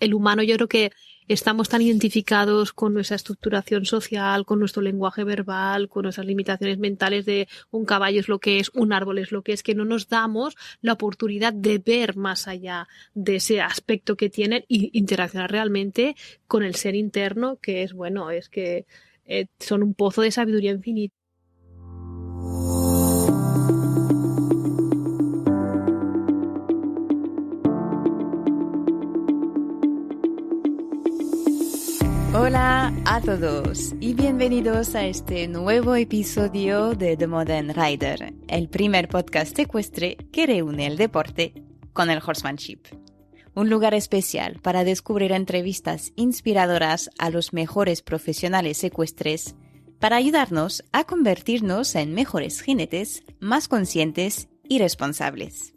el humano, yo creo que estamos tan identificados con nuestra estructuración social, con nuestro lenguaje verbal, con nuestras limitaciones mentales de un caballo es lo que es, un árbol es lo que no nos damos la oportunidad de ver más allá de ese aspecto que tienen y interaccionar realmente con el ser interno, que es, bueno, es que son un pozo de sabiduría infinita. Hola a todos y bienvenidos a este nuevo episodio de The Modern Rider, el primer podcast ecuestre que reúne el deporte con el horsemanship. Un lugar especial para descubrir entrevistas inspiradoras a los mejores profesionales ecuestres para ayudarnos a convertirnos en mejores jinetes, más conscientes y responsables.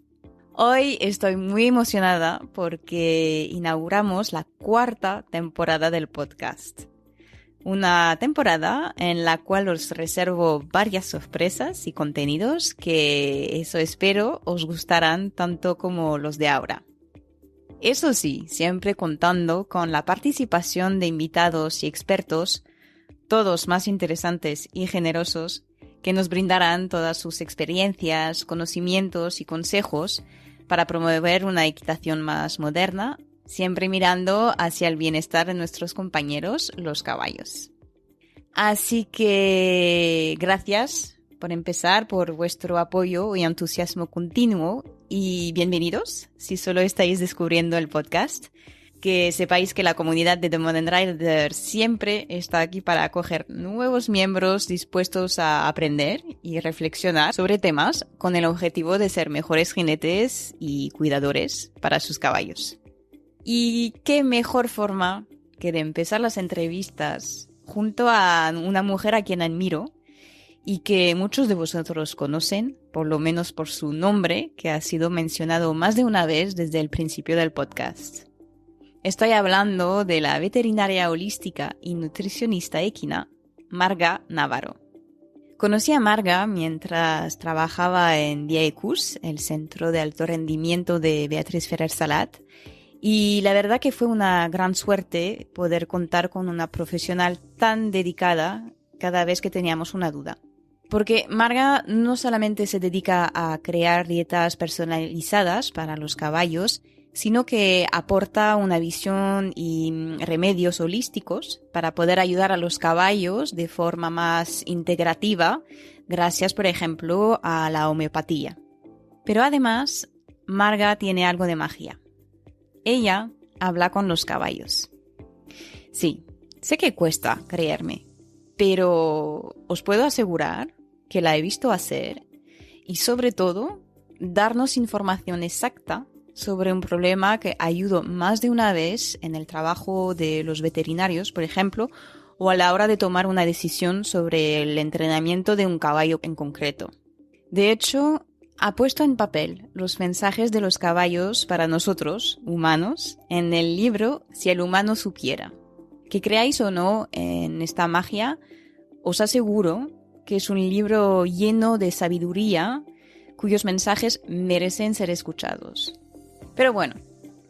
Hoy estoy muy emocionada porque inauguramos la 4ª temporada del podcast. Una temporada en la cual os reservo varias sorpresas y contenidos que eso espero os gustarán tanto como los de ahora. Eso sí, siempre contando con la participación de invitados y expertos, todos más interesantes y generosos, que nos brindarán todas sus experiencias, conocimientos y consejos para promover una equitación más moderna, siempre mirando hacia el bienestar de nuestros compañeros, los caballos. Así que gracias por empezar, por vuestro apoyo y entusiasmo continuo y bienvenidos si solo estáis descubriendo el podcast. Que sepáis que la comunidad de The Modern Rider siempre está aquí para acoger nuevos miembros dispuestos a aprender y reflexionar sobre temas con el objetivo de ser mejores jinetes y cuidadores para sus caballos. Y qué mejor forma que de empezar las entrevistas junto a una mujer a quien admiro y que muchos de vosotros conocen, por lo menos por su nombre, que ha sido mencionado más de una vez desde el principio del podcast. Estoy hablando de la veterinaria holística y nutricionista equina, Marga Navarro. Conocí a Marga mientras trabajaba en DIAECUS, el centro de alto rendimiento de Beatriz Ferrer Salat, y la verdad que fue una gran suerte poder contar con una profesional tan dedicada cada vez que teníamos una duda. Porque Marga no solamente se dedica a crear dietas personalizadas para los caballos, sino que aporta una visión y remedios holísticos para poder ayudar a los caballos de forma más integrativa, gracias, por ejemplo, a la homeopatía. Pero además, Marga tiene algo de magia. Ella habla con los caballos. Sí, sé que cuesta creerme, pero os puedo asegurar que la he visto hacer y, sobre todo, darnos información exacta sobre un problema que ayudó más de una vez en el trabajo de los veterinarios, por ejemplo, o a la hora de tomar una decisión sobre el entrenamiento de un caballo en concreto. De hecho, ha puesto en papel los mensajes de los caballos para nosotros, humanos, en el libro Si el humano supiera. Que creáis o no en esta magia, os aseguro que es un libro lleno de sabiduría cuyos mensajes merecen ser escuchados. Pero bueno,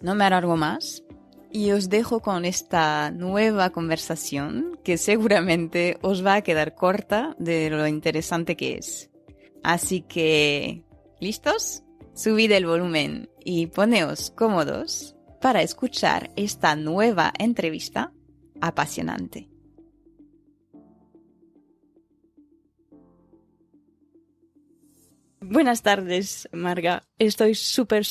no me alargo más y os dejo con esta nueva conversación que seguramente os va a quedar corta de lo interesante que es. Así que, ¿listos? Subid el volumen y poneos cómodos para escuchar esta nueva entrevista apasionante. Buenas tardes, Marga. Estoy súper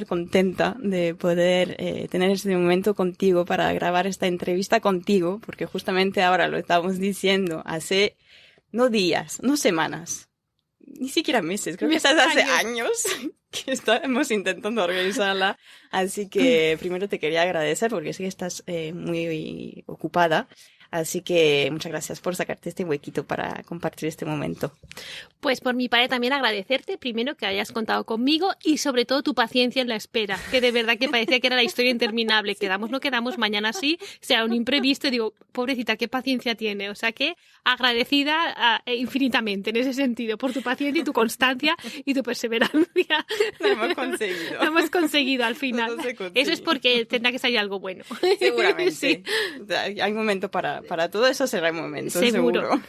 contenta de poder tener este momento contigo para grabar esta entrevista contigo, porque justamente ahora lo estamos diciendo hace no días, no semanas, ni siquiera meses, creo que es hace años que estamos intentando organizarla. Así que primero te quería agradecer porque sé que estás muy ocupada. Así que muchas gracias por sacarte este huequito para compartir este momento. Pues por mi parte también agradecerte, primero, que hayas contado conmigo y sobre todo tu paciencia en la espera, que de verdad que parecía que era la historia interminable. Quedamos, no quedamos, mañana sí, sea un imprevisto. Y digo, pobrecita, qué paciencia tiene. O sea que agradecida infinitamente en ese sentido por tu paciencia y tu constancia y tu perseverancia. Lo hemos conseguido. Lo hemos conseguido al final. Eso es porque tendrá que salir algo bueno. Seguramente. Sí. Hay momento para todo eso, será el momento, seguro.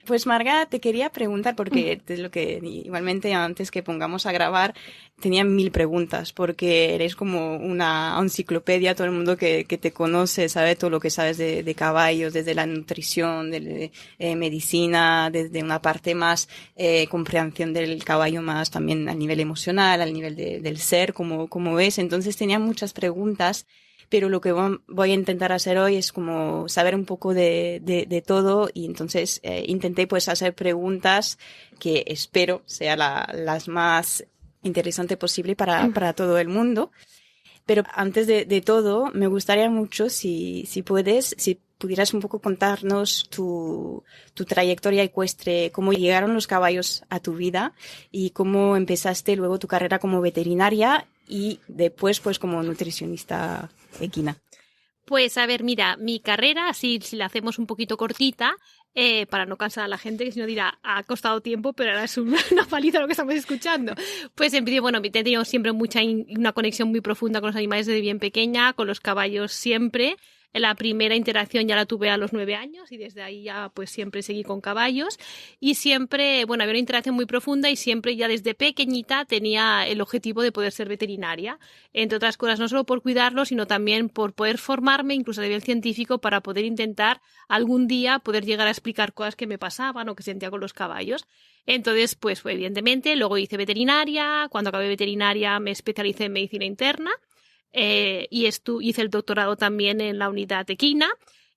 Pues Marga, te quería preguntar, porque es lo que igualmente antes que pongamos a grabar tenía 1000 preguntas, porque eres como una enciclopedia, todo el mundo que te conoce sabe todo lo que sabes de caballos, desde la nutrición, de medicina, desde una parte más comprensión del caballo, más también al nivel emocional, al nivel del ser, como es. Entonces tenía muchas preguntas. Pero lo que voy a intentar hacer hoy es como saber un poco de todo, y entonces intenté pues hacer preguntas que espero sean las más interesantes posible para todo el mundo. Pero antes de todo, me gustaría mucho si pudieras un poco contarnos tu trayectoria ecuestre, cómo llegaron los caballos a tu vida y cómo empezaste luego tu carrera como veterinaria y después pues como nutricionista equina. Pues a ver, mira, mi carrera, si la hacemos un poquito cortita, para no cansar a la gente, que si no dirá, ha costado tiempo, pero ahora es una paliza lo que estamos escuchando. Pues en principio, bueno, he tenido siempre una conexión muy profunda con los animales desde bien pequeña, con los caballos siempre. La primera interacción ya la tuve a los 9 años y desde ahí ya pues siempre seguí con caballos y siempre, bueno, había una interacción muy profunda y siempre ya desde pequeñita tenía el objetivo de poder ser veterinaria, entre otras cosas no solo por cuidarlos, sino también por poder formarme incluso a nivel científico para poder intentar algún día poder llegar a explicar cosas que me pasaban o que sentía con los caballos. Entonces, pues evidentemente, luego hice veterinaria, cuando acabé veterinaria me especialicé en medicina interna. Y hice el doctorado también en la unidad equina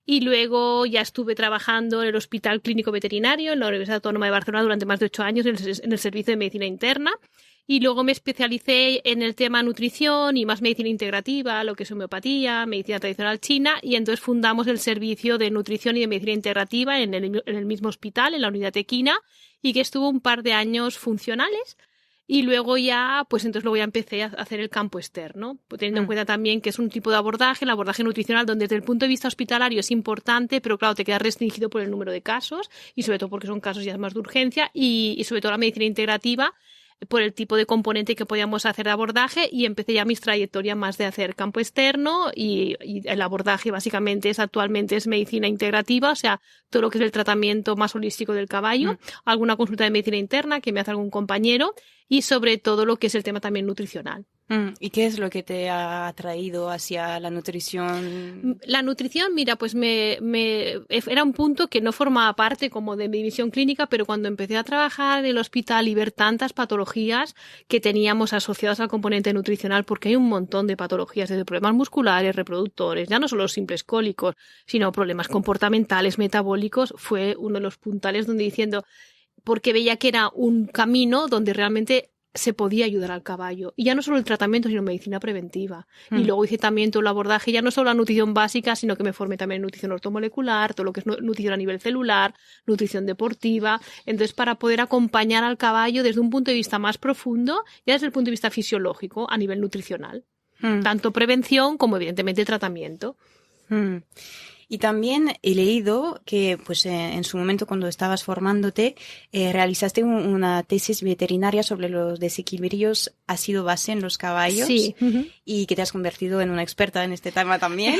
y luego ya estuve trabajando en el Hospital Clínico Veterinario en la Universidad Autónoma de Barcelona durante más de 8 años en el servicio de medicina interna y luego me especialicé en el tema nutrición y más medicina integrativa, lo que es homeopatía, medicina tradicional china y entonces fundamos el servicio de nutrición y de medicina integrativa en el mismo hospital, en la unidad equina y que estuvo un par de años funcionales. Y luego ya, pues entonces luego ya empecé a hacer el campo externo, teniendo en cuenta también que es un tipo de abordaje, el abordaje nutricional, donde desde el punto de vista hospitalario es importante, pero claro, te queda restringido por el número de casos y sobre todo porque son casos ya más de urgencia y sobre todo la medicina integrativa por el tipo de componente que podíamos hacer de abordaje y empecé ya mis trayectorias más de hacer campo externo y el abordaje básicamente actualmente es medicina integrativa, o sea, todo lo que es el tratamiento más holístico del caballo, alguna consulta de medicina interna que me hace algún compañero y sobre todo lo que es el tema también nutricional. ¿Y qué es lo que te ha atraído hacia la nutrición? La nutrición, mira, pues era un punto que no formaba parte como de mi división clínica, pero cuando empecé a trabajar en el hospital y ver tantas patologías que teníamos asociadas al componente nutricional, porque hay un montón de patologías, desde problemas musculares, reproductores, ya no solo los simples cólicos, sino problemas comportamentales, metabólicos, fue uno de los puntales donde diciendo, porque veía que era un camino donde realmente se podía ayudar al caballo. Y ya no solo el tratamiento, sino medicina preventiva. Y luego hice también todo el abordaje, ya no solo la nutrición básica, sino que me formé también en nutrición ortomolecular, todo lo que es nutrición a nivel celular, nutrición deportiva. Entonces, para poder acompañar al caballo desde un punto de vista más profundo, ya desde el punto de vista fisiológico, a nivel nutricional. Tanto prevención como, evidentemente, tratamiento. Y también he leído que, pues, en su momento cuando estabas formándote, realizaste una tesis veterinaria sobre los desequilibrios ácido-base en los caballos. Sí. Y que te has convertido en una experta en este tema también.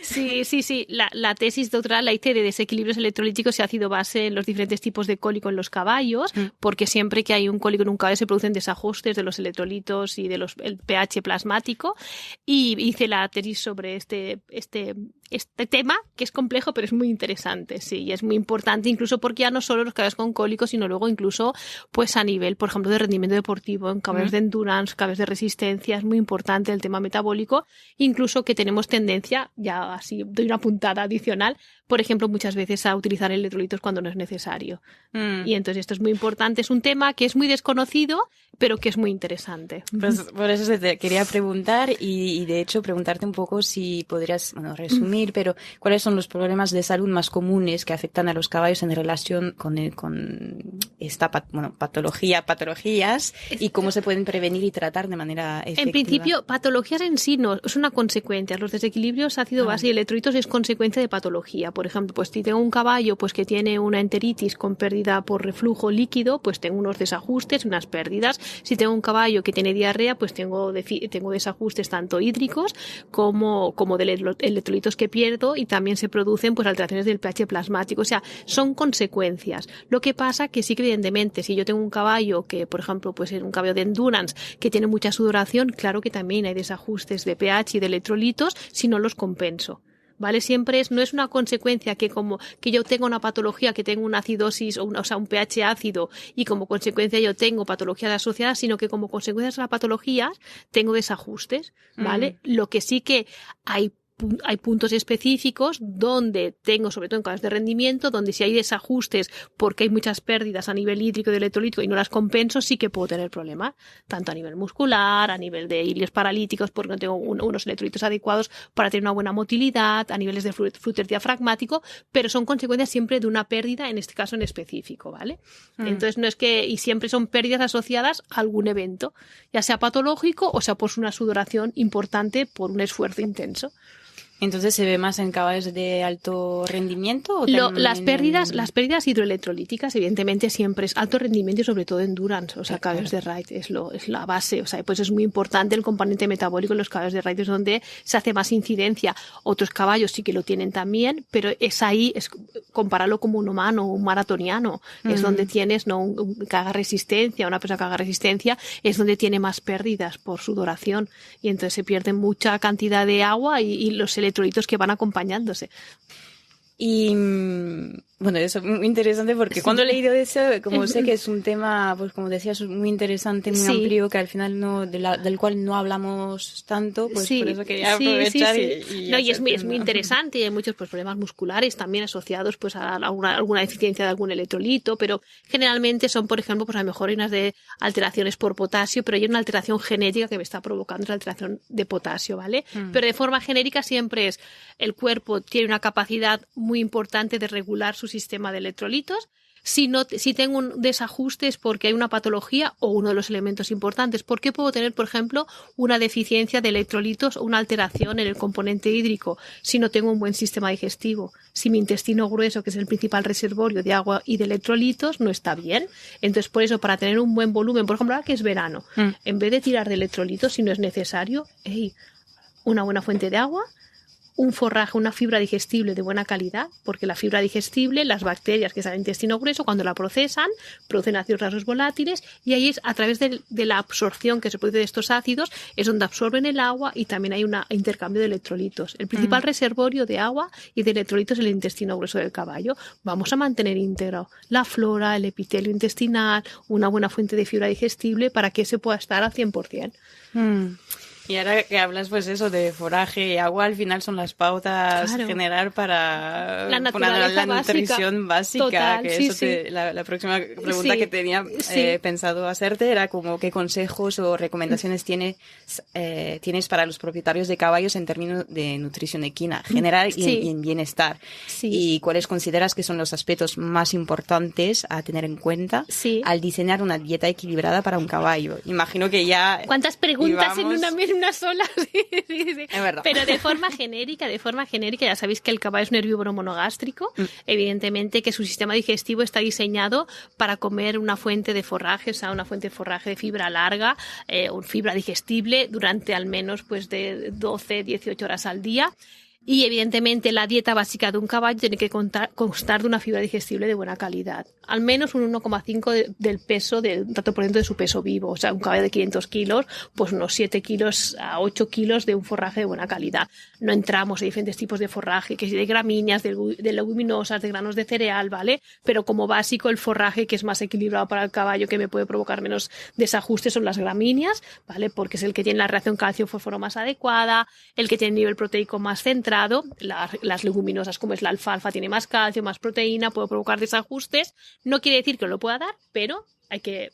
Sí. La tesis doctoral la hice de desequilibrios electrolíticos y ácido-base en los diferentes tipos de cólico en los caballos, porque siempre que hay un cólico en un caballo se producen desajustes de los electrolitos y de el pH plasmático. Y hice la tesis sobre este tema, que es complejo, pero es muy interesante, sí, y es muy importante, incluso porque ya no solo los caballos con cólicos, sino luego incluso, pues a nivel, por ejemplo, de rendimiento deportivo, en caballos de endurance, caballos de resistencia, es muy importante el tema metabólico, incluso que tenemos tendencia, ya así doy una puntada adicional, por ejemplo, muchas veces a utilizar electrolitos cuando no es necesario. Y entonces esto es muy importante, es un tema que es muy desconocido, pero que es muy interesante. Pues por eso te quería preguntar y de hecho preguntarte un poco si podrías, resumir prevenir, pero ¿cuáles son los problemas de salud más comunes que afectan a los caballos en relación con esta patologías y cómo se pueden prevenir y tratar de manera efectiva? En principio, patologías en sí no, es una consecuencia. Los desequilibrios ácido, base y electrolitos es consecuencia de patología. Por ejemplo, pues si tengo un caballo pues que tiene una enteritis con pérdida por reflujo líquido, pues tengo unos desajustes, unas pérdidas. Si tengo un caballo que tiene diarrea, pues tengo desajustes tanto hídricos como de electrolitos que pierdo, y también se producen pues alteraciones del pH plasmático. O sea, son consecuencias. Lo que pasa que sí que evidentemente si yo tengo un caballo que, por ejemplo, pues es un caballo de endurance que tiene mucha sudoración, claro que también hay desajustes de pH y de electrolitos si no los compenso. ¿Vale? Siempre no es una consecuencia que yo tenga una patología, que tengo una acidosis o sea, un pH ácido y como consecuencia yo tengo patologías asociadas, sino que como consecuencia de las patologías tengo desajustes, ¿vale? Lo que sí que hay puntos específicos donde tengo, sobre todo en casos de rendimiento, donde si hay desajustes porque hay muchas pérdidas a nivel hídrico y de electrolítico y no las compenso, sí que puedo tener problemas, tanto a nivel muscular, a nivel de ilios paralíticos, porque no tengo unos electrolitos adecuados para tener una buena motilidad, a niveles de flúter diafragmático, pero son consecuencias siempre de una pérdida, en este caso en específico, ¿vale? Entonces no es que, y siempre son pérdidas asociadas a algún evento, ya sea patológico o sea por una sudoración importante por un esfuerzo intenso. Entonces, ¿se ve más en caballos de alto rendimiento? ¿O las pérdidas hidroelectrolíticas, evidentemente, siempre es alto rendimiento y sobre todo endurance, o sea, caballos de ride es la base, o sea, pues es muy importante el componente metabólico en los caballos de ride, es donde se hace más incidencia. Otros caballos sí que lo tienen también, pero es compararlo como un humano, un maratoniano, es donde tienes, un que haga resistencia, una persona que haga resistencia, es donde tiene más pérdidas por sudoración, y entonces se pierde mucha cantidad de agua y los electrolitos que van acompañándose. Y bueno, eso es muy interesante porque cuando he leído eso, como sé que es un tema, pues como decías, muy interesante, muy amplio, que al final del cual no hablamos tanto, pues por eso quería aprovechar. Y es muy interesante, y hay muchos pues problemas musculares también asociados pues a alguna deficiencia de algún electrolito, pero generalmente son, por ejemplo, pues a lo mejor hay unas de alteraciones por potasio, pero hay una alteración genética que me está provocando esa alteración de potasio, ¿vale? Pero de forma genérica siempre es el cuerpo tiene una capacidad muy importante de regular su sistema de electrolitos. Si tengo un desajuste es porque hay una patología o uno de los elementos importantes. ¿Por qué puedo tener, por ejemplo, una deficiencia de electrolitos o una alteración en el componente hídrico si no tengo un buen sistema digestivo? Si mi intestino grueso, que es el principal reservorio de agua y de electrolitos, no está bien. Entonces, por eso, para tener un buen volumen, por ejemplo, ahora que es verano, en vez de tirar de electrolitos, si no es necesario, una buena fuente de agua, un forraje, una fibra digestible de buena calidad, porque la fibra digestible, las bacterias que están en el intestino grueso, cuando la procesan, producen ácidos grasos volátiles, y ahí es a través de la absorción que se produce de estos ácidos, es donde absorben el agua y también hay un intercambio de electrolitos. El principal reservorio de agua y de electrolitos es el intestino grueso del caballo. Vamos a mantener íntegro la flora, el epitelio intestinal, una buena fuente de fibra digestible para que se pueda estar al 100%. Y ahora que hablas, pues eso, de foraje y agua, al final son las pautas general para la nutrición básica. Total, que la próxima pregunta que tenía pensado hacerte era como qué consejos o recomendaciones tienes para los propietarios de caballos en términos de nutrición equina general y en bienestar. Y cuáles consideras que son los aspectos más importantes a tener en cuenta al diseñar una dieta equilibrada para un caballo. Imagino que ya... ¿Cuántas preguntas en una sola? Es verdad. Pero de forma genérica, ya sabéis que el caballo es un herbívoro monogástrico. Evidentemente que su sistema digestivo está diseñado para comer una fuente de forraje, o sea, una fuente de forraje de fibra larga, fibra digestible durante al menos pues de 12, 18 horas al día. Y evidentemente la dieta básica de un caballo tiene que constar de una fibra digestible de buena calidad. Al menos un 1,5 del peso, un tanto por ciento de su peso vivo. O sea, un caballo de 500 kilos, pues unos 7 kilos a 8 kilos de un forraje de buena calidad. No entramos en diferentes tipos de forraje, que es de gramíneas, de leguminosas, de granos de cereal, ¿vale? Pero como básico el forraje que es más equilibrado para el caballo, que me puede provocar menos desajustes, son las gramíneas, ¿vale? Porque es el que tiene la reacción calcio-fósforo más adecuada, el que tiene el nivel proteico más centrado. Las leguminosas como es la alfalfa tiene más calcio, más proteína, puede provocar desajustes. No quiere decir que lo pueda dar, pero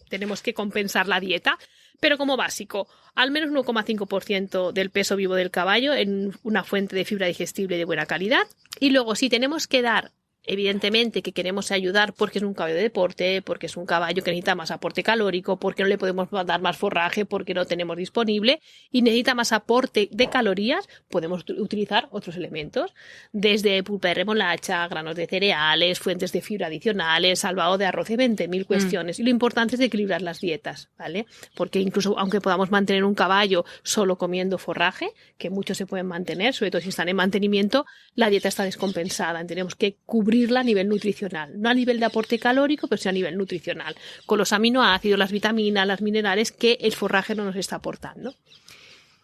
tenemos que compensar la dieta. Pero como básico, al menos 1,5% del peso vivo del caballo en una fuente de fibra digestible de buena calidad. Y luego, si tenemos que dar, evidentemente que queremos ayudar porque es un caballo de deporte, porque es un caballo que necesita más aporte calórico, porque no le podemos dar más forraje, porque no tenemos disponible y necesita más aporte de calorías, podemos utilizar otros elementos, desde pulpa de remolacha, granos de cereales, fuentes de fibra adicionales, salvado de arroz, 20.000 cuestiones. Y lo importante es equilibrar las dietas, ¿vale? Porque incluso aunque podamos mantener un caballo solo comiendo forraje, que muchos se pueden mantener, sobre todo si están en mantenimiento, la dieta está descompensada. Tenemos que cubrirla a nivel nutricional, no a nivel de aporte calórico, pero sí a nivel nutricional, con los aminoácidos, las vitaminas, los minerales que el forraje no nos está aportando.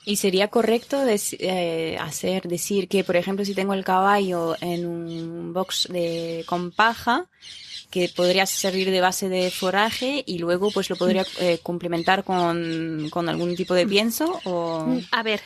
¿Y sería correcto decir que, por ejemplo, si tengo el caballo en un box con paja, que podría servir de base de forraje y luego pues lo podría complementar con algún tipo de pienso? O... A ver,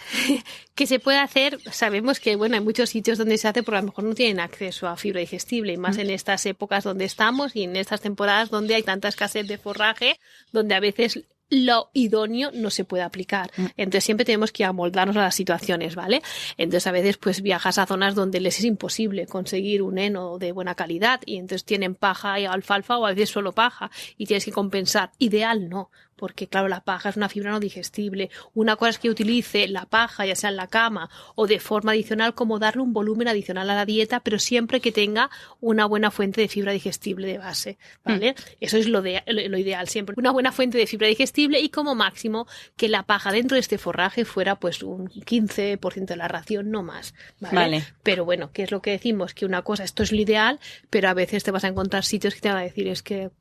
¿qué se puede hacer? Sabemos que bueno, hay muchos sitios donde se hace, pero a lo mejor no tienen acceso a fibra digestible, y más en estas épocas donde estamos y en estas temporadas donde hay tanta escasez de forraje, donde a veces lo idóneo no se puede aplicar. Entonces siempre tenemos que amoldarnos a las situaciones, ¿vale? Entonces a veces pues viajas a zonas donde les es imposible conseguir un heno de buena calidad y entonces tienen paja y alfalfa o a veces solo paja y tienes que compensar. Ideal no, porque claro, la paja es una fibra no digestible. Una cosa es que utilice la paja, ya sea en la cama o de forma adicional, como darle un volumen adicional a la dieta, pero siempre que tenga una buena fuente de fibra digestible de base, ¿vale? Eso es lo ideal siempre. Una buena fuente de fibra digestible y como máximo que la paja dentro de este forraje fuera pues un 15% de la ración, no más, ¿vale? Pero bueno, ¿qué es lo que decimos? Que una cosa, esto es lo ideal, pero a veces te vas a encontrar sitios que te van a decir es que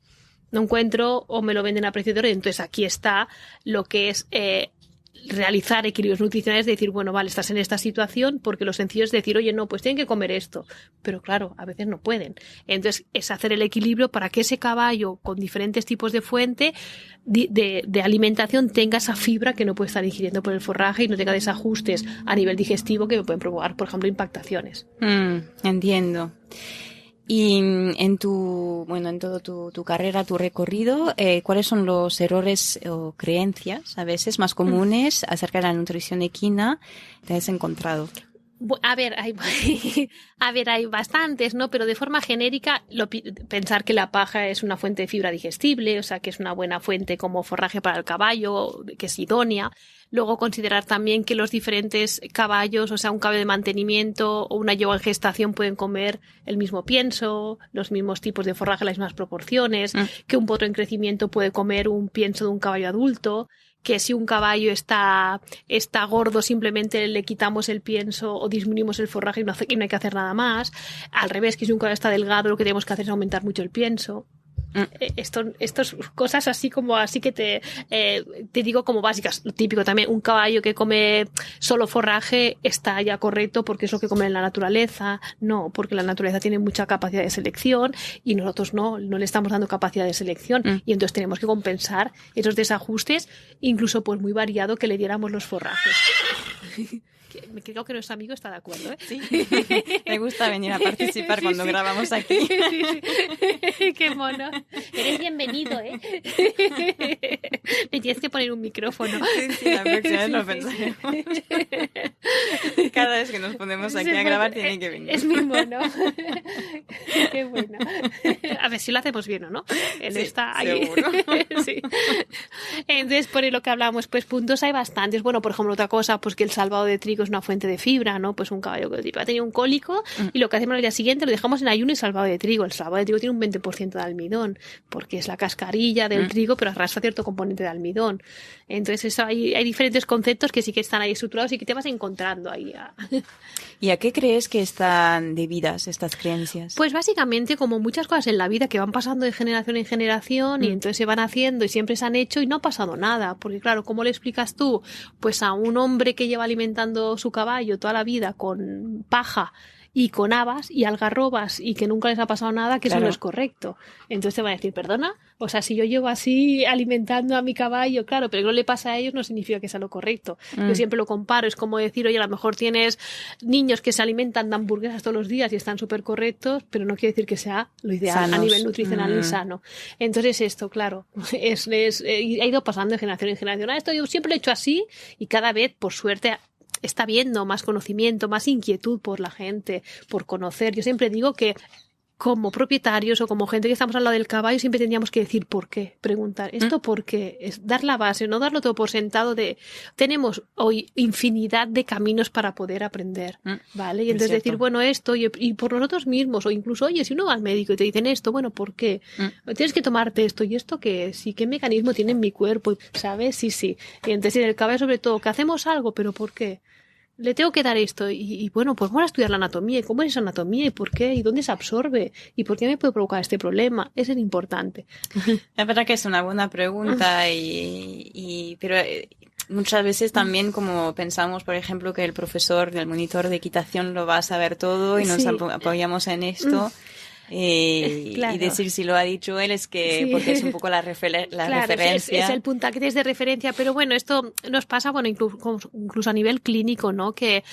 no encuentro o me lo venden a precio de oro. Entonces aquí está lo que es realizar equilibrios nutricionales, de decir, bueno, vale, estás en esta situación, porque lo sencillo es decir, oye, no, pues tienen que comer esto, pero claro, a veces no pueden. Entonces es hacer el equilibrio para que ese caballo con diferentes tipos de fuente de alimentación tenga esa fibra que no puede estar ingiriendo por el forraje y no tenga desajustes a nivel digestivo que pueden provocar, por ejemplo, impactaciones. Entiendo. Y en toda tu carrera, tu recorrido, ¿cuáles son los errores o creencias a veces más comunes acerca de la nutrición equina que has encontrado? A ver, hay bastantes, ¿no? Pero de forma genérica, pensar que la paja es una fuente de fibra digestible, o sea, que es una buena fuente como forraje para el caballo, que es idónea. Luego considerar también que los diferentes caballos, o sea, un caballo de mantenimiento o una yegua en gestación pueden comer el mismo pienso, los mismos tipos de forraje, las mismas proporciones, que un potro en crecimiento puede comer un pienso de un caballo adulto, que si un caballo está gordo simplemente le quitamos el pienso o disminuimos el forraje y no hay que hacer nada más. Al revés, que si un caballo está delgado lo que tenemos que hacer es aumentar mucho el pienso. Estas cosas así que te digo como básicas. Lo típico también, un caballo que come solo forraje está ya correcto porque es lo que come en la naturaleza. No, porque la naturaleza tiene mucha capacidad de selección y nosotros no le estamos dando capacidad de selección y entonces tenemos que compensar esos desajustes, incluso pues muy variado que le diéramos los forrajes. Me creo que nuestro amigo está de acuerdo, ¿eh? Sí, me gusta venir a participar cuando grabamos aquí. Sí. Qué mono. Eres bienvenido, ¿eh? Me tienes que poner un micrófono. Sí, la próxima vez lo pensaremos. Cada vez que nos ponemos aquí a grabar tiene que venir. Es mi mono. Qué bueno. A ver si lo hacemos bien o no. Él está ahí. Seguro. Sí. Entonces, por lo que hablamos, pues puntos hay bastantes. Bueno, por ejemplo, otra cosa, pues que el salvado de trigo es una fuente de fibra, ¿no? Pues un caballo que ha tenido un cólico y lo que hacemos al día siguiente lo dejamos en ayuno y salvado de trigo. El salvado de trigo tiene un 20% de almidón, porque es la cascarilla del trigo, pero arrastra cierto componente de almidón. Entonces eso, hay diferentes conceptos que sí que están ahí estructurados y que te vas encontrando ahí. ¿Y a qué crees que están debidas estas creencias? Pues básicamente como muchas cosas en la vida que van pasando de generación en generación y entonces se van haciendo y siempre se han hecho y no ha pasado nada. Porque claro, ¿cómo le explicas tú? Pues a un hombre que lleva alimentando su caballo toda la vida con paja y con habas y algarrobas y que nunca les ha pasado nada, que eso no es correcto. Entonces te van a decir, perdona, o sea, si yo llevo así alimentando a mi caballo, claro, pero que no le pasa a ellos no significa que sea lo correcto. Yo siempre lo comparo, es como decir, oye, a lo mejor tienes niños que se alimentan de hamburguesas todos los días y están súper correctos, pero no quiere decir que sea lo ideal a nivel nutricional y sano. Entonces esto, claro, ha ido pasando de generación en generación. Esto yo siempre lo he hecho así y cada vez, por suerte, está habiendo más conocimiento, más inquietud por la gente, por conocer. Yo siempre digo que como propietarios o como gente que estamos al lado del caballo siempre tendríamos que decir por qué, preguntar esto por qué, es dar la base, no darlo todo por sentado de tenemos hoy infinidad de caminos para poder aprender, ¿vale? Y entonces decir, bueno, esto y por nosotros mismos o incluso, oye, si uno va al médico y te dicen esto, bueno, ¿por qué? Tienes que tomarte esto y esto qué es y qué mecanismo tiene en mi cuerpo, ¿sabes? Sí. Y entonces en el caballo sobre todo, que hacemos algo, pero ¿por qué? Le tengo que dar esto y bueno, pues vamos a estudiar la anatomía y cómo es esa anatomía y por qué y dónde se absorbe y por qué me puede provocar este problema. Eso es importante. La verdad que es una buena pregunta pero muchas veces también como pensamos, por ejemplo, que el profesor del monitor de equitación lo va a saber todo y nos apoyamos en esto. Y decir si lo ha dicho él es que porque es un poco la referencia. Es el puntapié de referencia, pero bueno, esto nos pasa, bueno, incluso a nivel clínico, ¿no? Que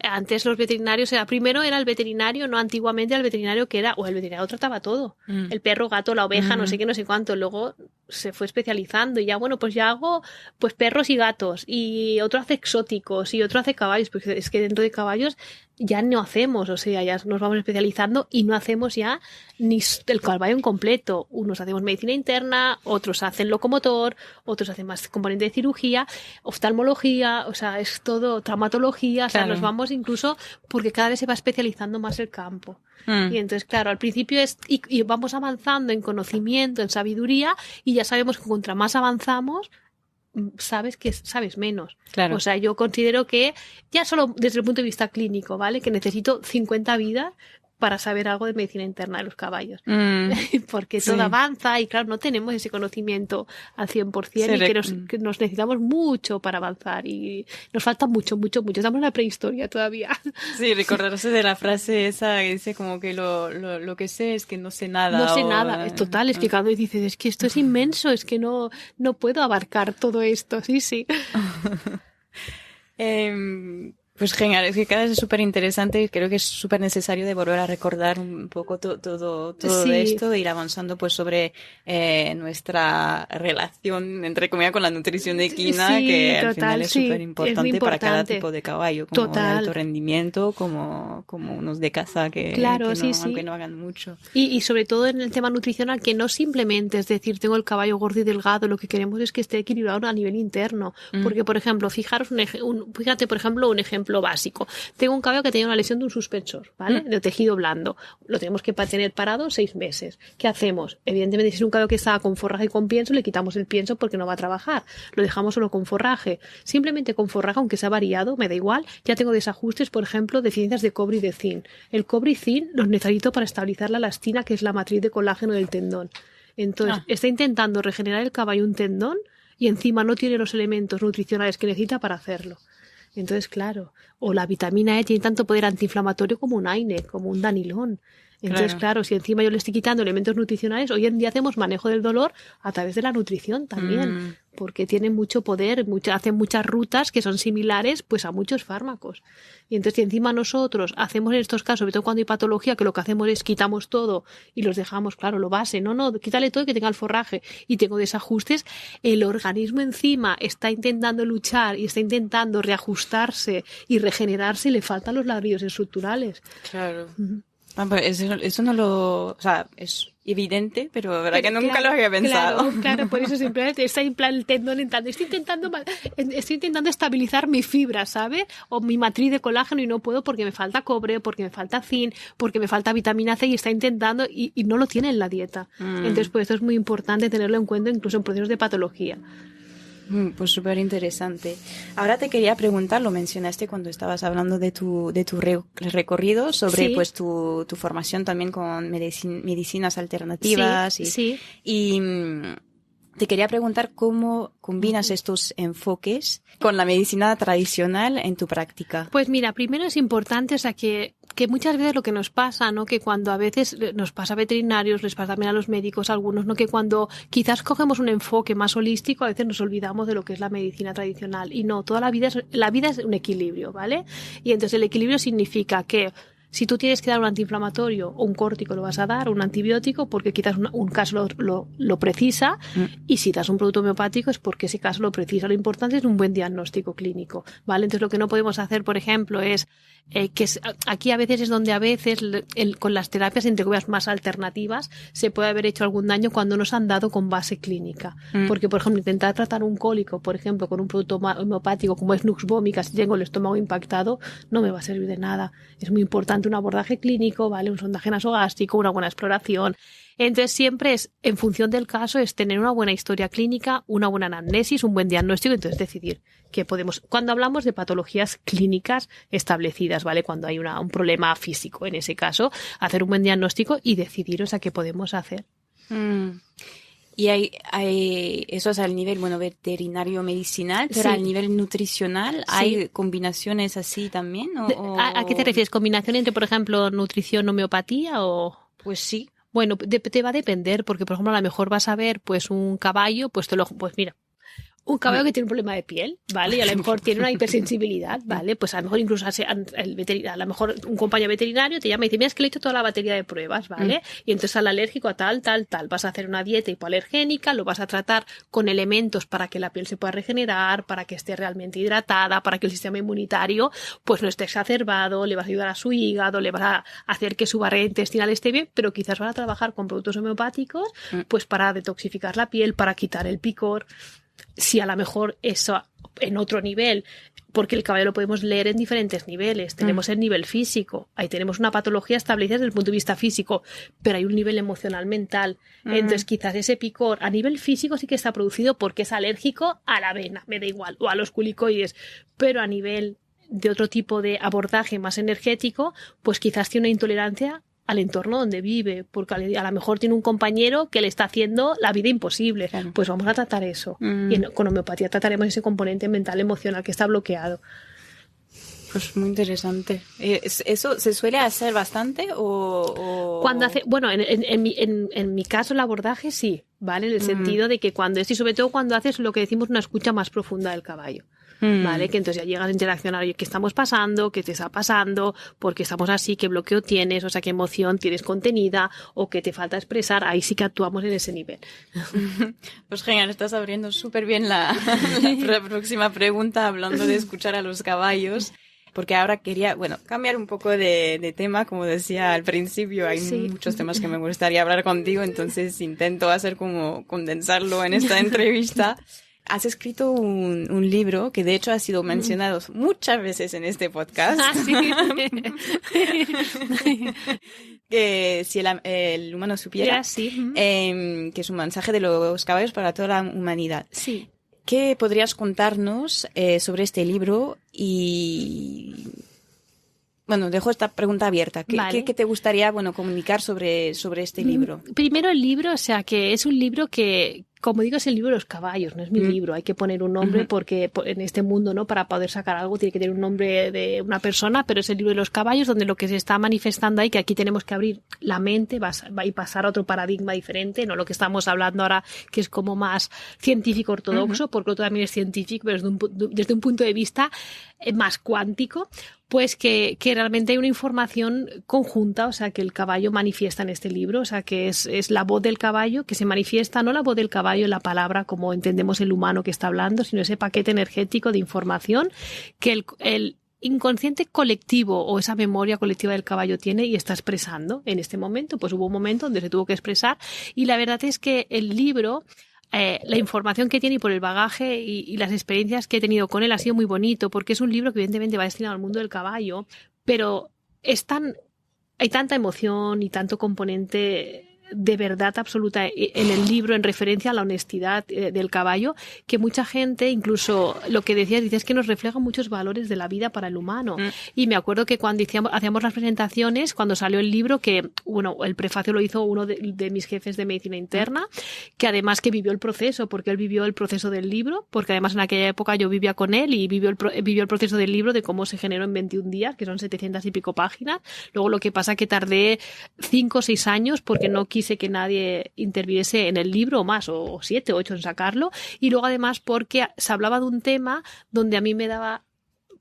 antes los veterinarios primero era el veterinario, no antiguamente era el veterinario que era, o el veterinario trataba todo. El perro, gato, la oveja, no sé qué, no sé cuánto. Luego se fue especializando y ya, bueno, pues ya hago pues perros y gatos y otro hace exóticos y otro hace caballos, porque es que dentro de caballos ya no hacemos, o sea, ya nos vamos especializando y no hacemos ya ni el caballo en completo. Unos hacemos medicina interna, otros hacen locomotor, otros hacen más componente de cirugía, oftalmología, o sea, es todo traumatología, o sea, nos vamos incluso porque cada vez se va especializando más el campo. Y entonces, claro, al principio y vamos avanzando en conocimiento, en sabiduría, y ya sabemos que contra más avanzamos, sabes menos. Claro. O sea, yo considero que ya solo desde el punto de vista clínico, ¿vale? Que necesito 50 vidas para saber algo de medicina interna de los caballos. Porque todo avanza y claro, no tenemos ese conocimiento al 100% que nos necesitamos mucho para avanzar y nos falta mucho. Estamos en la prehistoria todavía. Sí, recordarse de la frase esa que dice como que lo que sé es que no sé nada. No sé nada, es total, es que cada vez dices, es que esto es inmenso, es que no puedo abarcar todo esto, sí. Pues genial, es que cada vez es súper interesante y creo que es súper necesario de volver a recordar un poco todo esto e ir avanzando pues sobre nuestra relación entre comillas con la nutrición equina, que al final es súper importante para cada tipo de caballo, como de alto rendimiento, como unos de caza aunque no hagan mucho. Y sobre todo en el tema nutricional, que no simplemente es decir, tengo el caballo gordo y delgado, lo que queremos es que esté equilibrado a nivel interno, porque por ejemplo, fíjate por ejemplo un ejemplo básico. Tengo un caballo que tenía una lesión de un suspensor, ¿vale? De tejido blando. Lo tenemos que tener parado 6 meses. ¿Qué hacemos? Evidentemente, si es un caballo que estaba con forraje y con pienso, le quitamos el pienso porque no va a trabajar. Lo dejamos solo con forraje. Simplemente con forraje, aunque sea variado, me da igual. Ya tengo desajustes, por ejemplo, deficiencias de cobre y de zinc. El cobre y zinc los necesito para estabilizar la elastina, que es la matriz de colágeno del tendón. Entonces, está intentando regenerar el caballo un tendón y encima no tiene los elementos nutricionales que necesita para hacerlo. Entonces, claro, o la vitamina E tiene tanto poder antiinflamatorio como un AINE, como un Danilón. Entonces, claro, si encima yo le estoy quitando elementos nutricionales, hoy en día hacemos manejo del dolor a través de la nutrición también, porque tienen mucho poder, hacen muchas rutas que son similares pues a muchos fármacos. Y entonces, si encima nosotros hacemos en estos casos, sobre todo cuando hay patología, que lo que hacemos es quitamos todo y los dejamos, claro, lo base, no, quítale todo y que tenga el forraje, y tengo desajustes, el organismo encima está intentando luchar y está intentando reajustarse y regenerarse y le faltan los ladrillos estructurales. Claro. Eso no lo... O sea, es evidente, pero la verdad que nunca lo había pensado. Claro, por eso simplemente está en plan el tendón entrando. Estoy intentando estabilizar mi fibra, ¿sabes? O mi matriz de colágeno y no puedo porque me falta cobre, porque me falta zinc, porque me falta vitamina C y está intentando y no lo tiene en la dieta. Entonces, pues esto es muy importante tenerlo en cuenta incluso en procesos de patología. Pues súper interesante. Ahora te quería preguntar, lo mencionaste cuando estabas hablando de tu recorrido sobre pues tu formación también con medicinas alternativas y te quería preguntar cómo combinas estos enfoques con la medicina tradicional en tu práctica. Pues mira, primero es importante, o sea, que que muchas veces lo que nos pasa, ¿no? Que cuando a veces nos pasa a veterinarios, les pasa también a los médicos, a algunos, ¿no? Que cuando quizás cogemos un enfoque más holístico, a veces nos olvidamos de lo que es la medicina tradicional. Y no, toda la vida es un equilibrio, ¿vale? Y entonces el equilibrio significa que si tú tienes que dar un antiinflamatorio o un córtico, lo vas a dar, un antibiótico, porque quizás un caso lo precisa, y si das un producto homeopático es porque ese caso lo precisa. Lo importante es un buen diagnóstico clínico, ¿vale? Entonces lo que no podemos hacer, por ejemplo, es aquí a veces es donde a veces con las terapias entre comillas más alternativas se puede haber hecho algún daño cuando nos han dado con base clínica. Porque, por ejemplo, intentar tratar un cólico, por ejemplo, con un producto homeopático como es Nux vomica, si tengo el estómago impactado, no me va a servir de nada. Es muy importante un abordaje clínico, ¿vale? Un sondaje nasogástrico, una buena exploración. Entonces siempre es, en función del caso, es tener una buena historia clínica, una buena anamnesis, un buen diagnóstico, entonces decidir qué podemos. Cuando hablamos de patologías clínicas establecidas, ¿vale? Cuando hay un problema físico, en ese caso, hacer un buen diagnóstico y decidir, o sea, qué podemos hacer. Y hay eso es al nivel, bueno, veterinario medicinal, pero al nivel nutricional, ¿hay combinaciones así también? ¿A qué te refieres? ¿Combinación entre, por ejemplo, nutrición, homeopatía o...? Pues sí. Bueno, te va a depender, porque, por ejemplo, a lo mejor vas a ver, pues, un caballo, pues mira, un caballo que tiene un problema de piel, ¿vale? Y a lo mejor tiene una hipersensibilidad, ¿vale? Pues a lo mejor incluso a lo mejor un compañero veterinario te llama y dice, mira, es que le he hecho toda la batería de pruebas, ¿vale? Y entonces al alérgico a tal. Vas a hacer una dieta hipoalergénica, lo vas a tratar con elementos para que la piel se pueda regenerar, para que esté realmente hidratada, para que el sistema inmunitario pues no esté exacerbado, le vas a ayudar a su hígado, le vas a hacer que su barrera intestinal esté bien, pero quizás van a trabajar con productos homeopáticos pues para detoxificar la piel, para quitar el picor. Si a lo mejor eso en otro nivel, porque el caballo lo podemos leer en diferentes niveles. Tenemos el nivel físico, ahí tenemos una patología establecida desde el punto de vista físico, pero hay un nivel emocional, mental. Entonces quizás ese picor a nivel físico sí que está producido porque es alérgico a la avena, me da igual, o a los culicoides, pero a nivel de otro tipo de abordaje más energético, pues quizás tiene una intolerancia al entorno donde vive, porque a lo mejor tiene un compañero que le está haciendo la vida imposible. Claro. Pues vamos a tratar eso. Y con homeopatía trataremos ese componente mental, emocional que está bloqueado. Pues muy interesante. ¿Eso se suele hacer bastante o...? Cuando bueno, en mi caso el abordaje sí, ¿vale? En el sentido de que cuando y sobre todo cuando haces lo que decimos una escucha más profunda del caballo. ¿Vale? Que entonces ya llegas a interaccionar, oye, ¿qué estamos pasando? ¿Qué te está pasando? ¿Por qué estamos así? ¿Qué bloqueo tienes? O sea, ¿qué emoción tienes contenida? ¿O qué te falta expresar? Ahí sí que actuamos en ese nivel. Pues genial, estás abriendo súper bien la próxima pregunta hablando de escuchar a los caballos. Porque ahora quería, cambiar un poco de tema, como decía al principio, hay muchos temas que me gustaría hablar contigo, entonces intento hacer como condensarlo en esta entrevista. Has escrito un libro que de hecho ha sido mencionado muchas veces en este podcast. Sí. Que si el humano supiera, que es un mensaje de los caballos para toda la humanidad. Sí. ¿Qué podrías contarnos sobre este libro? Y bueno, dejo esta pregunta abierta. ¿Qué te gustaría comunicar sobre este libro? Primero el libro, o sea, que es un libro que, como digo, es el libro de los caballos, no es mi libro. Hay que poner un nombre porque en este mundo, ¿no? Para poder sacar algo tiene que tener un nombre de una persona, pero es el libro de los caballos donde lo que se está manifestando ahí, que aquí tenemos que abrir la mente y pasar a otro paradigma diferente, no lo que estamos hablando ahora, que es como más científico ortodoxo, porque lo otro también es científico, pero desde un punto de vista más cuántico, pues que realmente hay una información conjunta, o sea, que el caballo manifiesta en este libro, o sea, que es la voz del caballo que se manifiesta, no la voz del caballo, la palabra como entendemos el humano que está hablando, sino ese paquete energético de información que el inconsciente colectivo o esa memoria colectiva del caballo tiene y está expresando en este momento. Pues hubo un momento donde se tuvo que expresar y la verdad es que el libro... la información que tiene y por el bagaje y las experiencias que he tenido con él ha sido muy bonito porque es un libro que evidentemente va destinado al mundo del caballo, pero hay tanta emoción y tanto componente de verdad absoluta en el libro en referencia a la honestidad del caballo, que mucha gente, incluso lo que decías, dices que nos refleja muchos valores de la vida para el humano. Y me acuerdo que cuando hacíamos las presentaciones, cuando salió el libro, que bueno, el prefacio lo hizo uno de mis jefes de medicina interna, que además que vivió el proceso, porque él vivió el proceso del libro, porque además en aquella época yo vivía con él y vivió el proceso del libro, de cómo se generó en 21 días, que son 700 y pico páginas. Luego lo que pasa que tardé 5 o 6 años porque no quise que nadie interviniese en el libro, o más, o 7 o 8 en sacarlo, y luego además porque se hablaba de un tema donde a mí me daba,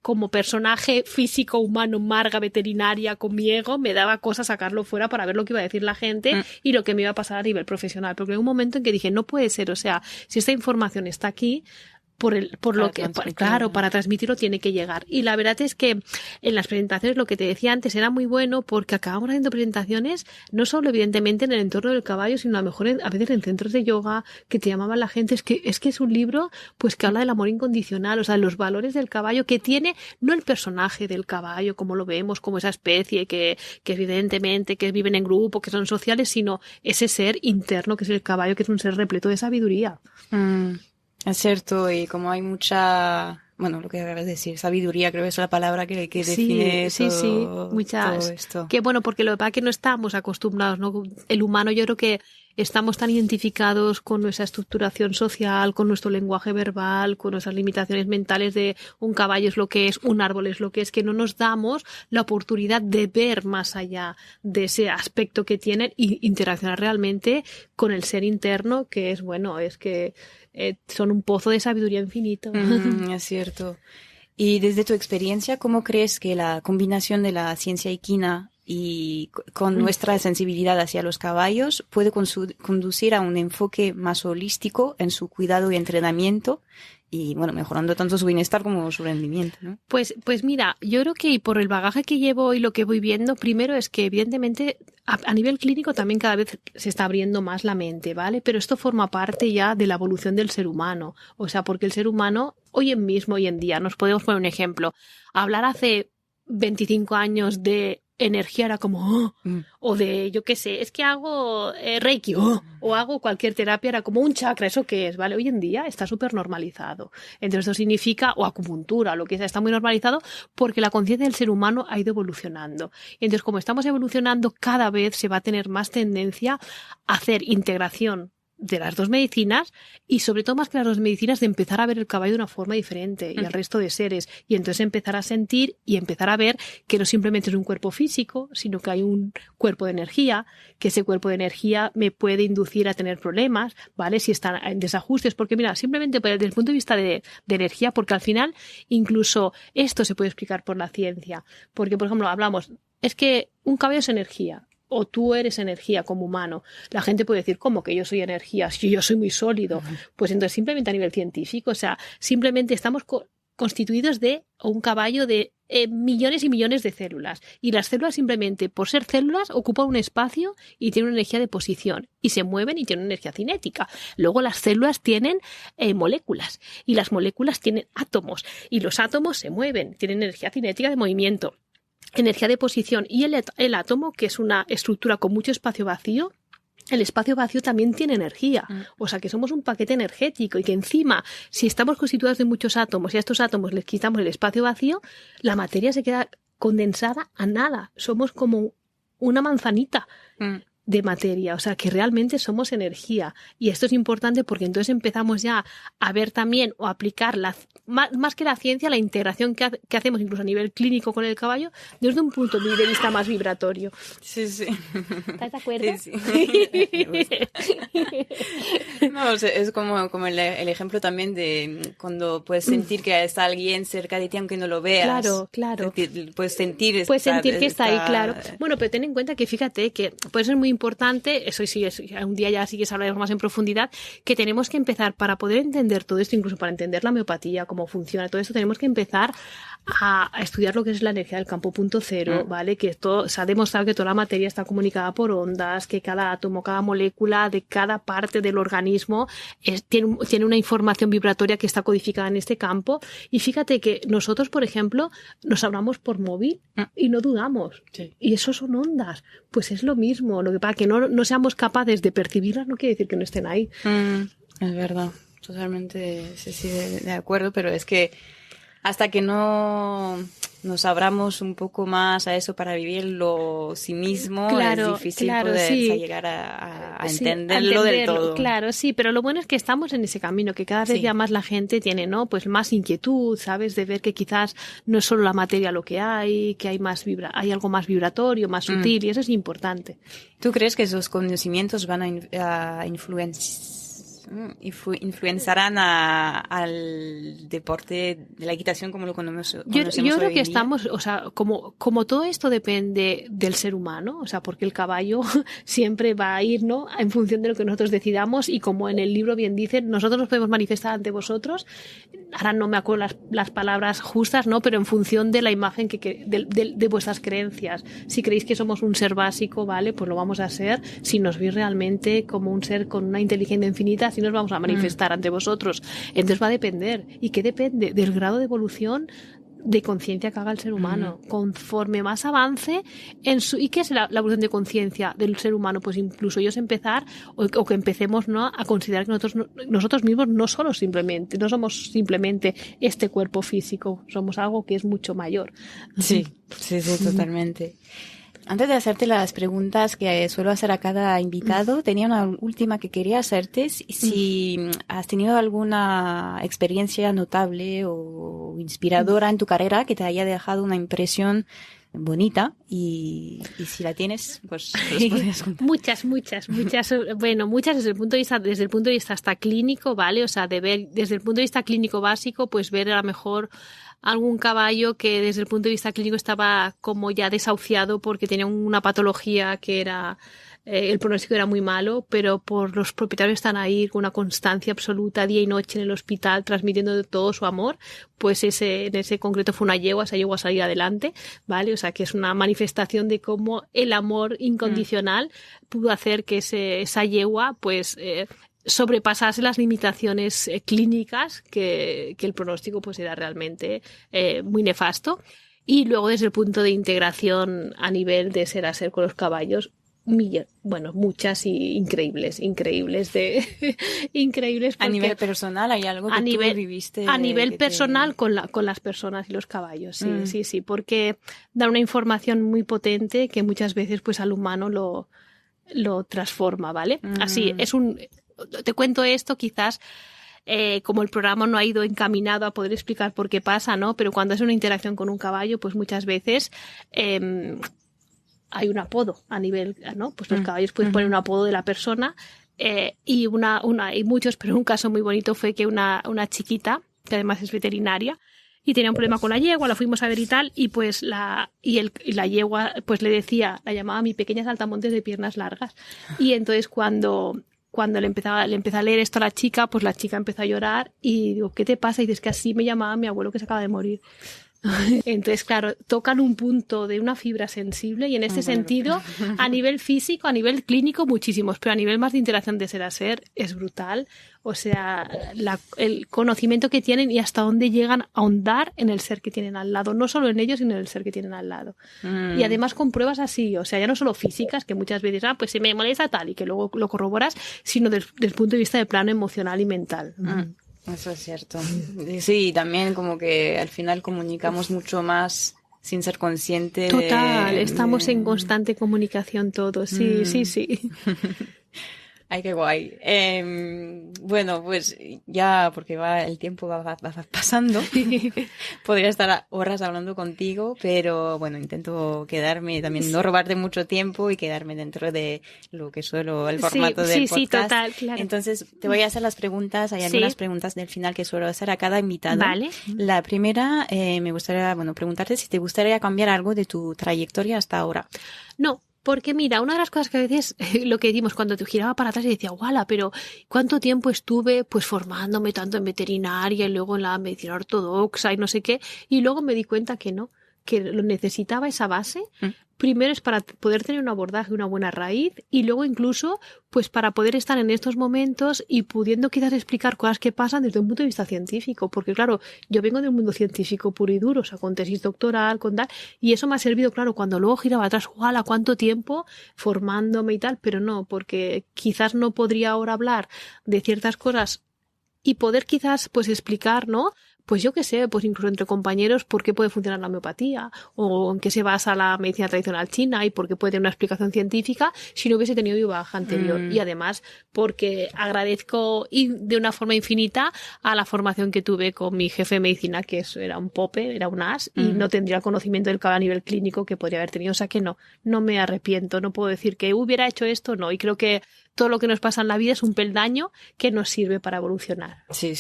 como personaje físico, humano, marga, veterinaria, con mi ego, me daba cosa sacarlo fuera para ver lo que iba a decir la gente y lo que me iba a pasar a nivel profesional. Porque hay un momento en que dije, no puede ser, o sea, si esta información está aquí, para transmitirlo tiene que llegar. Y la verdad es que en las presentaciones, lo que te decía antes, era muy bueno porque acabamos haciendo presentaciones no solo evidentemente en el entorno del caballo, sino a lo mejor a veces en centros de yoga, que te llamaban la gente. Es que es un libro pues que habla del amor incondicional, o sea, los valores del caballo que tiene, no el personaje del caballo como lo vemos, como esa especie que evidentemente que viven en grupo, que son sociales, sino ese ser interno que es el caballo, que es un ser repleto de sabiduría. Es cierto, y como hay mucha, bueno, lo que acabas de decir, sabiduría, creo que es la palabra que define muchas, todo esto. Que bueno, porque lo que pasa es que no estamos acostumbrados, ¿no? El humano, yo creo que estamos tan identificados con nuestra estructuración social, con nuestro lenguaje verbal, con nuestras limitaciones mentales de un caballo es lo que es, un árbol es lo que es no nos damos la oportunidad de ver más allá de ese aspecto que tienen y interaccionar realmente con el ser interno, que es, bueno, es que son un pozo de sabiduría infinito. Es cierto. Y desde tu experiencia, ¿cómo crees que la combinación de la ciencia equina y con nuestra sensibilidad hacia los caballos puede conducir a un enfoque más holístico en su cuidado y entrenamiento y, bueno, mejorando tanto su bienestar como su rendimiento, ¿no? Pues mira, yo creo que por el bagaje que llevo y lo que voy viendo, primero es que evidentemente a nivel clínico también cada vez se está abriendo más la mente, ¿vale? Pero esto forma parte ya de la evolución del ser humano. O sea, porque el ser humano hoy en día, nos podemos poner un ejemplo, hablar hace 25 años de energía era como, o de, yo qué sé, es que hago Reiki, o hago cualquier terapia, era como un chakra, ¿eso qué es? ¿Vale? Hoy en día está súper normalizado. Entonces esto significa, o acupuntura, lo que sea, está muy normalizado porque la conciencia del ser humano ha ido evolucionando. Entonces, como estamos evolucionando, cada vez se va a tener más tendencia a hacer integración de las dos medicinas y sobre todo más que las dos medicinas de empezar a ver el caballo de una forma diferente y el resto de seres y entonces empezar a sentir y empezar a ver que no simplemente es un cuerpo físico sino que hay un cuerpo de energía, que ese cuerpo de energía me puede inducir a tener problemas, ¿vale? Si están en desajustes, porque mira, simplemente desde el punto de vista de energía, porque al final incluso esto se puede explicar por la ciencia, porque por ejemplo hablamos, es que un caballo es energía o tú eres energía como humano. La gente puede decir, ¿cómo que yo soy energía? Si yo soy muy sólido. Pues entonces simplemente a nivel científico, o sea, simplemente estamos constituidos de un caballo de millones y millones de células. Y las células simplemente, por ser células, ocupan un espacio y tienen una energía de posición. Y se mueven y tienen una energía cinética. Luego las células tienen moléculas. Y las moléculas tienen átomos. Y los átomos se mueven, tienen energía cinética de movimiento. Energía de posición y el átomo, que es una estructura con mucho espacio vacío, el espacio vacío también tiene energía. O sea que somos un paquete energético y que encima, si estamos constituidos de muchos átomos y a estos átomos les quitamos el espacio vacío, la materia se queda condensada a nada. Somos como una manzanita de materia, o sea que realmente somos energía y esto es importante porque entonces empezamos ya a ver también o aplicar más que la ciencia, la integración que hacemos incluso a nivel clínico con el caballo desde un punto de vista más vibratorio. Sí. ¿Estás de acuerdo? Sí. No, o sea, es como el ejemplo también de cuando puedes sentir que está alguien cerca de ti aunque no lo veas. Claro. Puedes sentir que está ahí, claro. Bueno, pero ten en cuenta que fíjate que puede ser muy importante, eso sí, un día ya sí que hablaremos más en profundidad, que tenemos que empezar para poder entender todo esto, incluso para entender la homeopatía, cómo funciona todo esto, tenemos que empezar a estudiar lo que es la energía del campo punto cero, ¿vale? Que esto se ha demostrado que toda la materia está comunicada por ondas, que cada átomo, cada molécula de cada parte del organismo tiene una información vibratoria que está codificada en este campo. Y fíjate que nosotros, por ejemplo, nos hablamos por móvil y no dudamos. Sí. Y eso son ondas. Pues es lo mismo. Lo que para que no seamos capaces de percibirlas, no quiere decir que no estén ahí. Es verdad, totalmente sí, de acuerdo, pero es que hasta que no nos abramos un poco más a eso para vivirlo sí mismo, es difícil poder llegar a entenderlo del todo. Claro, sí, pero lo bueno es que estamos en ese camino, que cada vez ya más la gente tiene, ¿no? Pues más inquietud, ¿sabes? De ver que quizás no es solo la materia lo que hay, que hay hay algo más vibratorio, más sutil, y eso es importante. ¿Tú crees que esos conocimientos van a influenciarán al deporte de la equitación como lo conocemos yo creo que día? Estamos, o sea, como todo esto depende del ser humano, o sea, porque el caballo siempre va a ir, ¿no?, en función de lo que nosotros decidamos, y como en el libro bien dicen, nosotros nos podemos manifestar ante vosotros, ahora no me acuerdo las palabras justas, ¿no?, pero en función de la imagen de vuestras creencias. Si creéis que somos un ser básico, vale, pues lo vamos a ser. Si nos veis realmente como un ser con una inteligencia infinita, así nos vamos a manifestar ante vosotros. Entonces va a depender. ¿Y qué depende? Del grado de evolución de conciencia que haga el ser humano. Conforme más avance ¿y qué es la evolución de conciencia del ser humano? Pues incluso ellos empezar o que empecemos, ¿no?, a considerar que nosotros mismos no somos simplemente este cuerpo físico, somos algo que es mucho mayor. Sí, totalmente. Antes de hacerte las preguntas que suelo hacer a cada invitado, tenía una última que quería hacerte. Si has tenido alguna experiencia notable o inspiradora en tu carrera que te haya dejado una impresión bonita, y si la tienes, pues los podrías contar. Muchas. Bueno, muchas desde el punto de vista hasta clínico, ¿vale? O sea, de ver desde el punto de vista clínico básico, pues ver a lo mejor algún caballo que desde el punto de vista clínico estaba como ya desahuciado porque tenía una patología que era el pronóstico era muy malo, pero por los propietarios están ahí con una constancia absoluta día y noche en el hospital transmitiendo todo su amor, pues en ese concreto fue esa yegua a salir adelante, ¿vale? O sea, que es una manifestación de cómo el amor incondicional pudo hacer que esa yegua pues sobrepasase las limitaciones clínicas que el pronóstico pues era realmente muy nefasto. Y luego desde el punto de integración a nivel de ser a ser con los caballos, muchas y increíbles a nivel personal hay algo que tú viviste a nivel personal con las personas y los caballos, sí, porque da una información muy potente que muchas veces pues al humano lo transforma, ¿vale? Así te cuento esto quizás como el programa no ha ido encaminado a poder explicar por qué pasa, ¿no? Pero cuando es una interacción con un caballo, pues muchas veces hay un apodo a nivel, ¿no? Pues los caballos pueden poner un apodo de la persona y muchos, pero un caso muy bonito fue que una chiquita, que además es veterinaria, y tenía un problema con la yegua, la fuimos a ver y tal, y pues la yegua pues la llamaba mi pequeña saltamontes de piernas largas. Y entonces cuando le empezó a leer esto a la chica, pues la chica empezó a llorar y digo, ¿qué te pasa? Y dices que así me llamaba mi abuelo que se acaba de morir. Entonces, claro, tocan un punto de una fibra sensible y en este sentido, a nivel físico, a nivel clínico, muchísimos, pero a nivel más de interacción de ser a ser, es brutal. O sea, el conocimiento que tienen y hasta dónde llegan a ahondar en el ser que tienen al lado, no solo en ellos, sino en el ser que tienen al lado. Y además con pruebas así, o sea, ya no solo físicas, que muchas veces, pues se me molesta tal, y que luego lo corroboras, sino desde el punto de vista de plano emocional y mental. Eso es cierto. Sí, también como que al final comunicamos mucho más sin ser consciente. Total, estamos en constante comunicación todos, sí. Ay, qué guay. Bueno, pues ya, porque el tiempo va pasando. Podría estar horas hablando contigo, pero bueno, intento quedarme también, no robarte mucho tiempo y quedarme dentro de lo que suelo, el formato del podcast. Sí, total, claro. Entonces, te voy a hacer las preguntas. Hay algunas preguntas del final que suelo hacer a cada invitado. Vale. La primera, me gustaría, preguntarte si te gustaría cambiar algo de tu trayectoria hasta ahora. No. Porque mira, una de las cosas que a veces lo que decimos cuando te giraba para atrás y decía, guala, pero ¿cuánto tiempo estuve pues formándome tanto en veterinaria y luego en la medicina ortodoxa y no sé qué? Y luego me di cuenta que no, que lo necesitaba esa base. Primero es para poder tener un abordaje, una buena raíz, y luego incluso pues para poder estar en estos momentos y pudiendo quizás explicar cosas que pasan desde un punto de vista científico, porque claro, yo vengo del mundo científico puro y duro, o sea, con tesis doctoral, con tal, y eso me ha servido, claro, cuando luego giraba atrás, ¡guala! ¿Cuánto tiempo formándome y tal? Pero no, porque quizás no podría ahora hablar de ciertas cosas y poder quizás pues explicar, ¿no? Pues yo qué sé, pues incluso entre compañeros, por qué puede funcionar la homeopatía o en qué se basa la medicina tradicional china y por qué puede tener una explicación científica si no hubiese tenido baja anterior. Y además, porque agradezco de una forma infinita a la formación que tuve con mi jefe de medicina, que era un pope, era un as, y no tendría el conocimiento del cada nivel clínico que podría haber tenido. O sea que no me arrepiento, no puedo decir que hubiera hecho esto, no. Y creo que todo lo que nos pasa en la vida es un peldaño que nos sirve para evolucionar. Sí,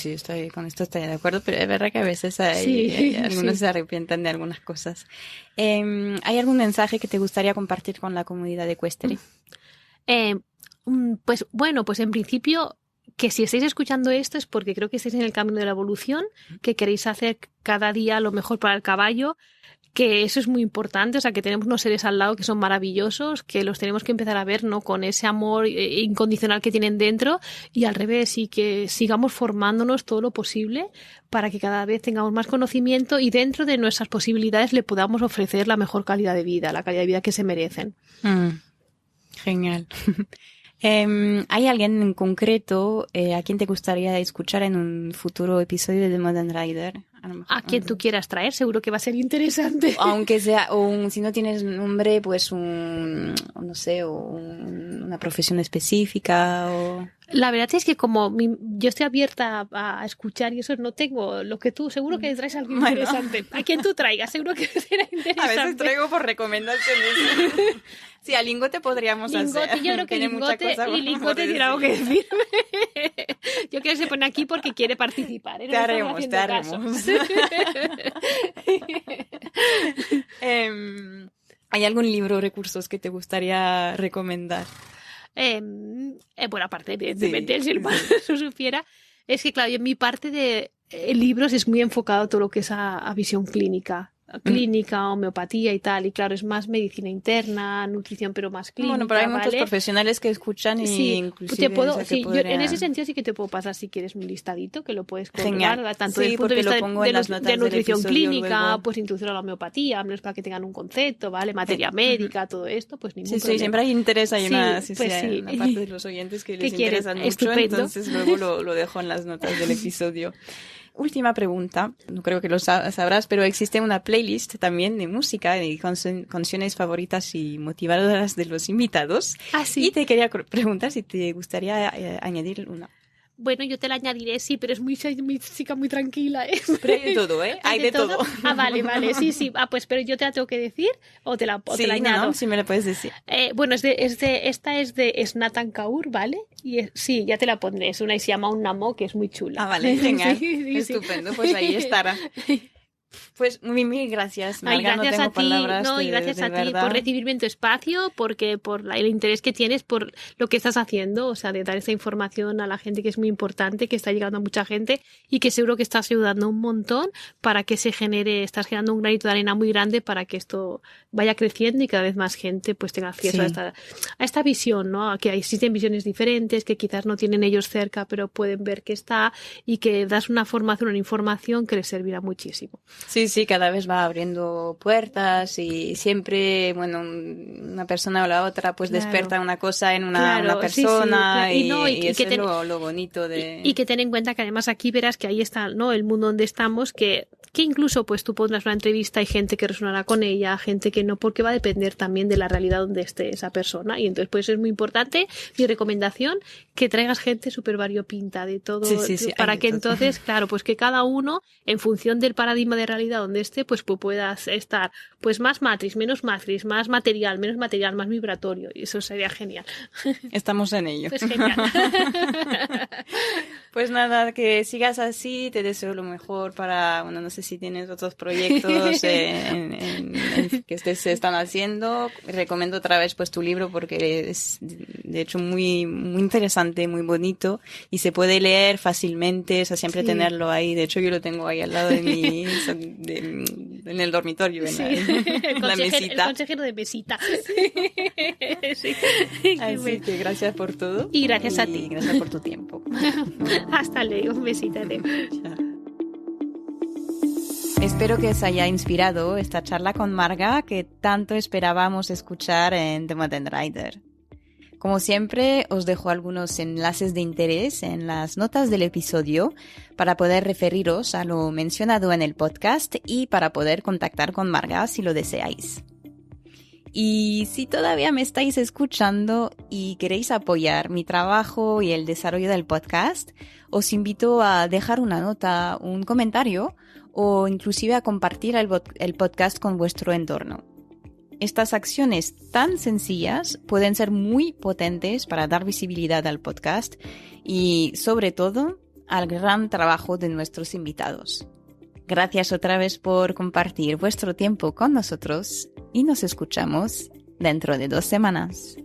con esto estoy de acuerdo, pero es verdad que a veces hay algunos se arrepienten de algunas cosas. ¿Hay algún mensaje que te gustaría compartir con la comunidad de Equestri? Pues en principio, que si estáis escuchando esto es porque creo que estáis en el camino de la evolución, que queréis hacer cada día lo mejor para el caballo, que eso es muy importante, o sea, que tenemos unos seres al lado que son maravillosos, que los tenemos que empezar a ver, ¿no? Con ese amor incondicional que tienen dentro y al revés, y que sigamos formándonos todo lo posible para que cada vez tengamos más conocimiento y dentro de nuestras posibilidades le podamos ofrecer la mejor calidad de vida, la calidad de vida que se merecen. Genial. ¿Hay alguien en concreto a quien te gustaría escuchar en un futuro episodio de The Modern Rider? A quien tú quieras traer, seguro que va a ser interesante. Aunque sea, si no tienes nombre, pues una profesión específica o... La verdad es que como yo estoy abierta a escuchar y eso, no tengo lo que tú, seguro que traes algo interesante. A quien tú traigas, seguro que será interesante. A veces traigo por recomendaciones. Sí, a Lingote podríamos hacer. Yo creo que Lingote tiene algo que decirme. Yo creo que se pone aquí porque quiere participar. Te haremos. ¿Hay algún libro o recursos que te gustaría recomendar? Bueno, aparte, evidentemente, si el padre lo supiera, es que, claro, en mi parte de libros es muy enfocado todo lo que es a visión clínica, homeopatía y tal, y claro, es más medicina interna, nutrición, pero más clínica. Bueno, pero hay muchos profesionales que escuchan y sí, inclusive... yo en ese sentido sí que te puedo pasar, si quieres, un listadito que lo puedes colgar, tanto sí, desde el punto de vista de nutrición clínica, luego. Pues introducir a la homeopatía, menos para que tengan un concepto, ¿vale? Materia médica, todo esto, pues ningún problema. Sí, siempre hay interés, hay una parte de los oyentes que les interesan mucho, estupendo. Entonces luego lo dejo en las notas del episodio. Última pregunta, no creo que lo sabrás, pero existe una playlist también de música, de canciones favoritas y motivadoras de los invitados. Ah, sí. Y te quería preguntar si te gustaría añadir una. Bueno, yo te la añadiré, sí, pero es muy chica, muy tranquila, ¿eh? Pero hay de todo, ¿eh? Hay de todo. Ah, vale, sí. Ah, pues, pero yo te la tengo que decir o te la añado. No, sí me la puedes decir. Bueno, esta es de Snatan Kaur, ¿vale? Y sí, ya te la pondré. Es una y se llama Un Namo, que es muy chula. Ah, vale, genial. Sí, estupendo, pues ahí estará. Pues mil gracias, Marga, gracias no tengo palabras. Y gracias a ti por recibirme en tu espacio, porque por el interés que tienes por lo que estás haciendo, o sea, de dar esa información a la gente que es muy importante, que está llegando a mucha gente y que seguro que estás ayudando un montón para que estás generando un granito de arena muy grande para que esto vaya creciendo y cada vez más gente pues tenga acceso a esta visión, ¿no? Que existen visiones diferentes, que quizás no tienen ellos cerca, pero pueden ver que está y que das una formación, una información que les servirá muchísimo. Sí, cada vez va abriendo puertas y siempre, bueno, una persona o la otra pues despierta una cosa en una persona y eso es lo bonito de... Y que ten en cuenta que además aquí verás que ahí está, ¿no? El mundo donde estamos, que incluso pues tú pondrás una entrevista, hay gente que resonará con ella, gente que no, porque va a depender también de la realidad donde esté esa persona y entonces pues es muy importante, mi recomendación, que traigas gente súper variopinta de todo, para que entonces, claro, pues que cada uno, en función del paradigma de realidad donde esté, pues puedas estar pues más matriz, menos matriz, más material, menos material, más vibratorio, y eso sería genial. Estamos en ello. Pues genial. Pues nada, que sigas así, te deseo lo mejor para, bueno, no sé si tienes otros proyectos que se están haciendo. Recomiendo otra vez pues tu libro porque es de hecho muy, muy interesante, muy bonito y se puede leer fácilmente, o sea, siempre tenerlo ahí. De hecho, yo lo tengo ahí al lado de mí, en el dormitorio, en la mesita. El consejero de mesita. Sí. Así que gracias por todo. Y gracias a ti. Gracias por tu tiempo. Hasta luego, un besito. Espero que os haya inspirado esta charla con Marga que tanto esperábamos escuchar en The Modern Rider. Como siempre, os dejo algunos enlaces de interés en las notas del episodio para poder referiros a lo mencionado en el podcast y para poder contactar con Marga si lo deseáis. Y si todavía me estáis escuchando y queréis apoyar mi trabajo y el desarrollo del podcast, os invito a dejar una nota, un comentario o inclusive a compartir el podcast con vuestro entorno. Estas acciones tan sencillas pueden ser muy potentes para dar visibilidad al podcast y, sobre todo, al gran trabajo de nuestros invitados. Gracias otra vez por compartir vuestro tiempo con nosotros y nos escuchamos dentro de 2 semanas.